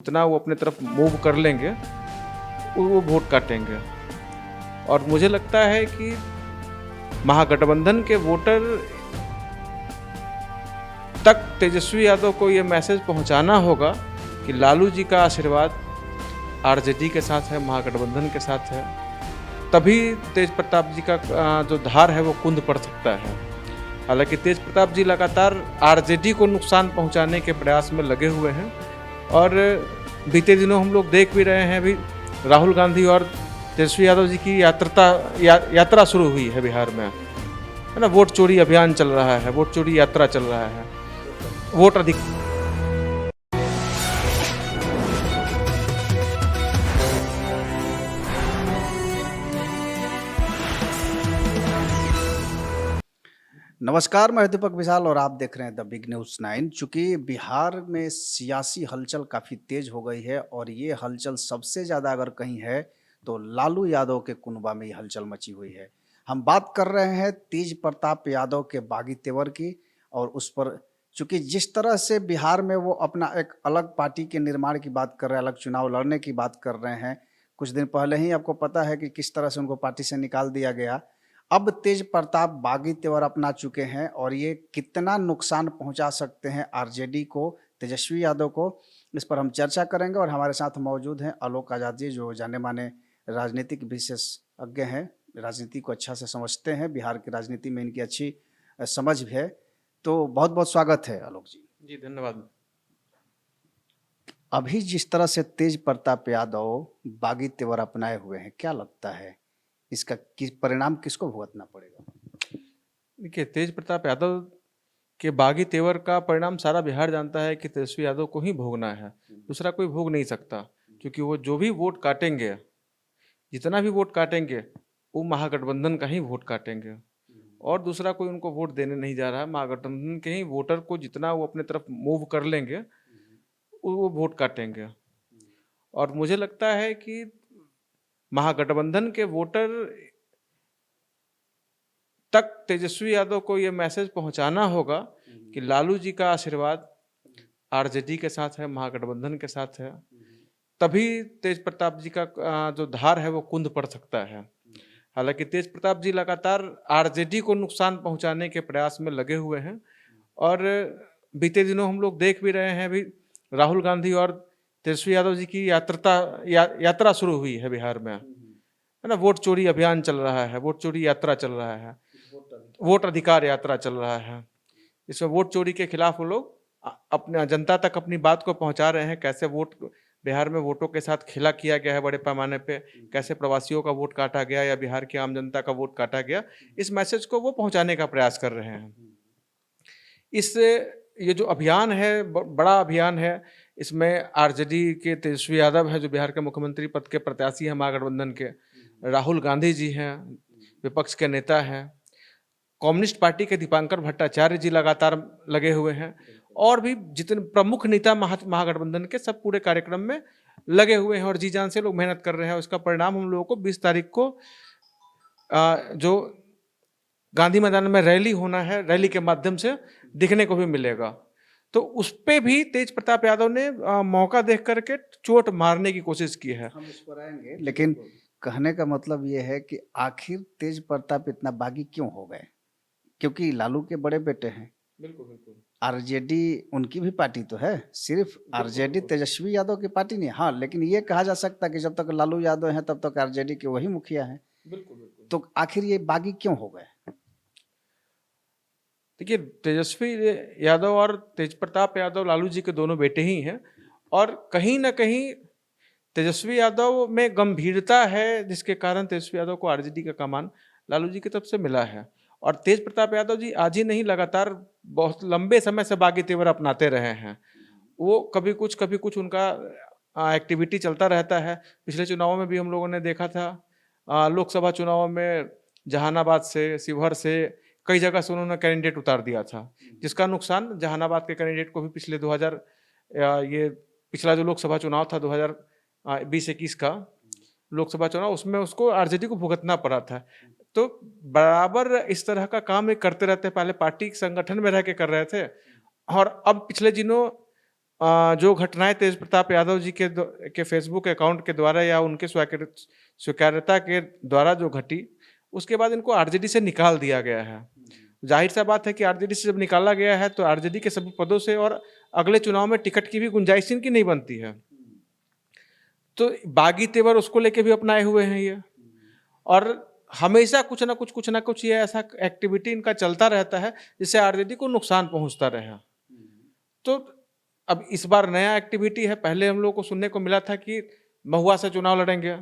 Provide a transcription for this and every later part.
जितना वो अपने तरफ मूव कर लेंगे वो वोट काटेंगे। और मुझे लगता है कि महागठबंधन के वोटर तक तेजस्वी यादव को ये मैसेज पहुंचाना होगा कि लालू जी का आशीर्वाद आरजेडी के साथ है, महागठबंधन के साथ है। तभी तेज प्रताप जी का जो धार है वो कुंद पड़ सकता है। हालांकि तेज प्रताप जी लगातार आरजेडी को नुकसान पहुंचाने के प्रयास में लगे हुए हैं और बीते दिनों हम लोग देख भी रहे हैं। अभी राहुल गांधी और तेजस्वी यादव जी की यात्रा शुरू हुई है बिहार में, है ना। वोट चोरी अभियान चल रहा है, वोट चोरी यात्रा चल रहा है। वोट अधिक नमस्कार, मैं दीपक विशाल और आप देख रहे हैं द बिग न्यूज़ 9। चूंकि बिहार में सियासी हलचल काफ़ी तेज हो गई है और ये हलचल सबसे ज़्यादा अगर कहीं है तो लालू यादव के कुनबा में ये हलचल मची हुई है। हम बात कर रहे हैं तेज प्रताप यादव के बागी तेवर की और उस पर चूंकि जिस तरह से बिहार में वो अपना एक अलग पार्टी के निर्माण की बात कर रहे हैं, अलग चुनाव लड़ने की बात कर रहे हैं। कुछ दिन पहले ही आपको पता है कि किस तरह से उनको पार्टी से निकाल दिया गया। अब तेज प्रताप बागी तेवर अपना चुके हैं और ये कितना नुकसान पहुंचा सकते हैं आरजेडी को, तेजस्वी यादव को, इस पर हम चर्चा करेंगे। और हमारे साथ मौजूद हैं आलोक आजाद जी, जो जाने माने राजनीतिक विशेषज्ञ हैं, राजनीति को अच्छा से समझते हैं, बिहार की राजनीति में इनकी अच्छी समझ भी है। तो बहुत बहुत स्वागत है आलोक जी। जी धन्यवाद। अभी जिस तरह से तेज प्रताप यादव बागी तेवर अपनाए हुए हैं, क्या लगता है इसका परिणाम किसको भुगतना पड़ेगा? देखिए, तेज प्रताप यादव के बागी तेवर का परिणाम सारा बिहार जानता है कि तेजस्वी यादव को ही भोगना है, दूसरा कोई भोग नहीं सकता। क्योंकि वो जो भी वोट काटेंगे, जितना भी वोट काटेंगे, वो महागठबंधन का ही वोट काटेंगे और दूसरा कोई उनको वोट देने नहीं जा रहा है। महागठबंधन के ही वोटर को जितना वो अपने तरफ मूव कर लेंगे वो वोट काटेंगे। और मुझे लगता है कि महागठबंधन के वोटर तक तेजस्वी यादव को ये मैसेज पहुंचाना होगा कि लालू जी का आशीर्वाद आरजेडी के साथ है, महागठबंधन के साथ है। तभी तेज प्रताप जी का जो धार है वो कुंद पड़ सकता है। हालांकि तेज प्रताप जी लगातार आरजेडी को नुकसान पहुंचाने के प्रयास में लगे हुए हैं और बीते दिनों हम लोग देख भी रहे हैं। अभी राहुल गांधी और तेजस्वी यादव जी की यात्रा शुरू हुई है बिहार में, है ना। वोट चोरी अभियान चल रहा है, वोट चोरी यात्रा चल रहा है, वोट अधिकार यात्रा चल रहा है। इसमें वोट चोरी के खिलाफ वो लोग अपने जनता तक अपनी बात को पहुंचा रहे हैं। कैसे वोट बिहार में वोटों के साथ खेला किया गया है बड़े पैमाने पे, कैसे प्रवासियों का वोट काटा गया या बिहार की आम जनता का वोट काटा गया, इस मैसेज को वो पहुंचाने का प्रयास कर रहे हैं। इससे ये जो अभियान है बड़ा अभियान है। इसमें आरजेडी के तेजस्वी यादव है जो बिहार के मुख्यमंत्री पद के प्रत्याशी हैं महागठबंधन के, राहुल गांधी जी हैं, विपक्ष के नेता हैं, कम्युनिस्ट पार्टी के दीपांकर भट्टाचार्य जी लगातार लगे हुए हैं और भी जितने प्रमुख नेता महागठबंधन के सब पूरे कार्यक्रम में लगे हुए हैं और जी जान से लोग मेहनत कर रहे हैं। उसका परिणाम हम लोगों को 20 तारीख को जो गांधी मैदान में रैली होना है, रैली के माध्यम से दिखने को भी मिलेगा। तो उस पे भी तेज प्रताप यादव ने मौका देख करके चोट मारने की कोशिश की है। हम उस पर आएंगे, लेकिन कहने का मतलब ये है कि आखिर तेज प्रताप इतना बागी क्यों हो गए? क्योंकि लालू के बड़े बेटे हैं। बिल्कुल बिल्कुल। आरजेडी उनकी भी पार्टी तो है, सिर्फ आरजेडी तेजस्वी यादव की पार्टी नहीं। हाँ, लेकिन ये कहा जा सकता है कि जब तक लालू यादव हैं तब तक आरजेडी के वही मुखिया हैं। बिल्कुल बिल्कुल। तो आखिर ये बागी क्यों हो गए? देखिए, तेजस्वी यादव और तेज प्रताप यादव लालू जी के दोनों बेटे ही हैं और कहीं ना कहीं तेजस्वी यादव में गंभीरता है जिसके कारण तेजस्वी यादव को आरजेडी का कमान लालू जी की तरफ से मिला है। और तेज प्रताप यादव जी आज ही नहीं, लगातार बहुत लंबे समय से बागी तेवर अपनाते रहे हैं। वो कभी कुछ उनका एक्टिविटी चलता रहता है। पिछले चुनावों में भी हम लोगों ने देखा था, लोकसभा चुनावों में जहानाबाद से, शिवहर से, कई जगह से उन्होंने कैंडिडेट उतार दिया था, जिसका नुकसान जहानाबाद के कैंडिडेट को भी पिछले 2000 ये पिछला जो लोकसभा चुनाव था 2020-21 का लोकसभा चुनाव, उसमें उसको आरजेडी को भुगतना पड़ा था। तो बराबर इस तरह का काम ये करते रहते हैं। पहले पार्टी संगठन में रह के कर रहे थे और अब पिछले दिनों जो घटनाएं तेज प्रताप यादव जी के फेसबुक अकाउंट के द्वारा या उनके स्वीकार्यता के द्वारा जो घटी, उसके बाद इनको आरजेडी से निकाल दिया गया है। जाहिर सा बात है कि आरजेडी से जब निकाला गया है तो आरजेडी के सभी पदों से और अगले चुनाव में टिकट की भी गुंजाइश इनकी नहीं बनती है। तो बागी तेवर उसको लेके भी अपनाए हुए हैं ये, और हमेशा कुछ ना कुछ ये ऐसा एक्टिविटी इनका चलता रहता है जिससे आरजेडी को नुकसान पहुंचता रहा। तो अब इस बार नया एक्टिविटी है। पहले हम लोग को सुनने को मिला था कि महुआ से चुनाव लड़ेंगे,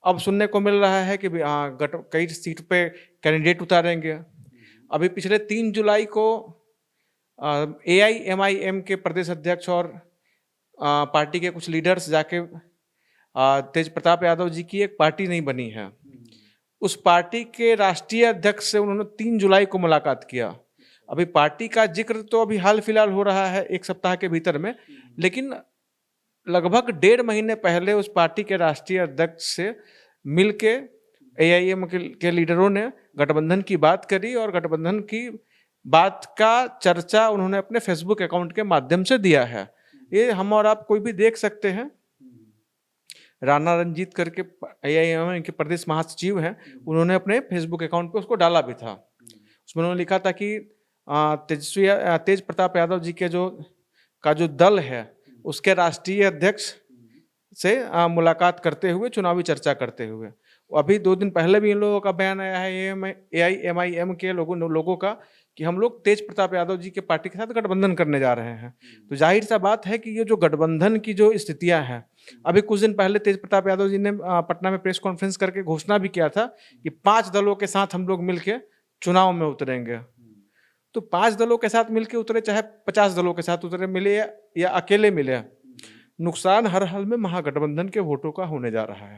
अब सुनने को मिल रहा है कि कई सीट पे कैंडिडेट उतारेंगे। अभी पिछले 3 जुलाई को AIMIM के प्रदेश अध्यक्ष और पार्टी के कुछ लीडर्स जाके तेज प्रताप यादव जी की एक पार्टी नहीं बनी है, उस पार्टी के राष्ट्रीय अध्यक्ष से उन्होंने 3 जुलाई को मुलाकात किया। अभी पार्टी का जिक्र तो अभी हाल फिलहाल हो रहा है 1 सप्ताह के भीतर में, लेकिन लगभग 1.5 महीने पहले उस पार्टी के राष्ट्रीय अध्यक्ष से मिलके AIM के लीडरों ने गठबंधन की बात करी और गठबंधन की बात का चर्चा उन्होंने अपने फेसबुक अकाउंट के माध्यम से दिया है। ये हम और आप कोई भी देख सकते हैं। राणा रंजीत करके AIM के प्रदेश महासचिव हैं, उन्होंने अपने फेसबुक अकाउंट पे उसको डाला भी था। उसमें उन्होंने लिखा था कि तेज प्रताप यादव जी के जो दल है उसके राष्ट्रीय अध्यक्ष से मुलाकात करते हुए चुनावी चर्चा करते हुए। अभी 2 दिन पहले भी इन लोगों का बयान आया है AIMIM के लोगों का कि हम लोग तेज प्रताप यादव जी के पार्टी के साथ गठबंधन करने जा रहे हैं। तो जाहिर सा बात है कि ये जो गठबंधन की जो स्थितियां हैं, अभी कुछ दिन पहले तेज प्रताप यादव जी ने पटना में प्रेस कॉन्फ्रेंस करके घोषणा भी किया था कि 5 दलों के साथ हम लोग मिलके चुनाव में उतरेंगे। तो 5 दलों के साथ मिलके उतरे, चाहे 50 दलों के साथ उतरे, मिले या अकेले मिले, नुकसान हर हाल में महागठबंधन के वोटों का होने जा रहा है।